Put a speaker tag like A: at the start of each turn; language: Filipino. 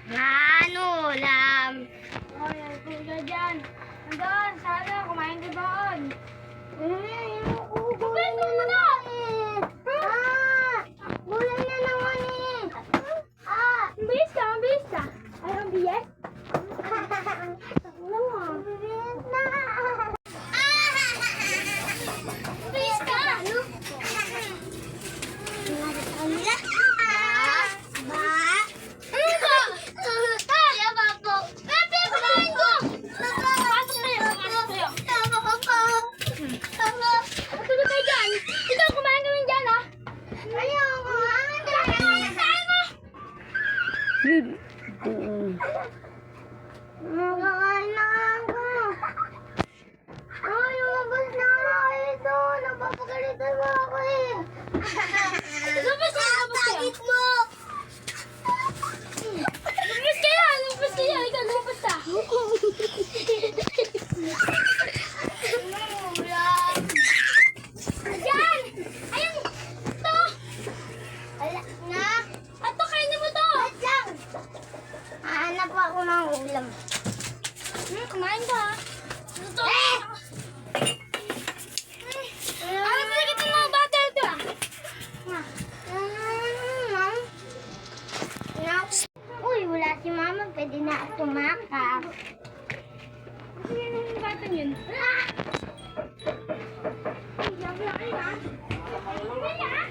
A: Ano ulam?
B: Oh, yan, kuya dyan. Nandun, sana, kumain ka doon.
A: Gulay mo na! Gulay na naman eh!
B: Mabilis ka, mabilis ka. Ay, ang bilis?
A: Ano mo? Bilis na! Bilis ka! Ano? Kaya ba po? Pepe, kumain ko!
B: Pasok kayo, pasok kayo. Matulog kayo dyan. Ikaw, kumain ka rin dyan, ha?
A: Ayoko! Makakain na ako. Ay, lumabas na ako ito. Napapagalitan mo ako eh.
B: Lumabas kayo, lumabas kayo.
A: Sakit mo!
B: Lumabas kayo, lumabas kayo. Ikaw, lumabas ka. Dyan! Ayun! Ito!
A: Wala na.
B: Ito, kainin mo to!
A: Wait lang. Hahanap ako ng ulam.
B: Kumain ka, ha? Ito! Ano ba kita mga bata ito, ah?
A: Uy, wala si mama. Pwede na ako tumakap.
B: Sino yung batang yun? Ay, laki-laki, ha? Mamaya, ha?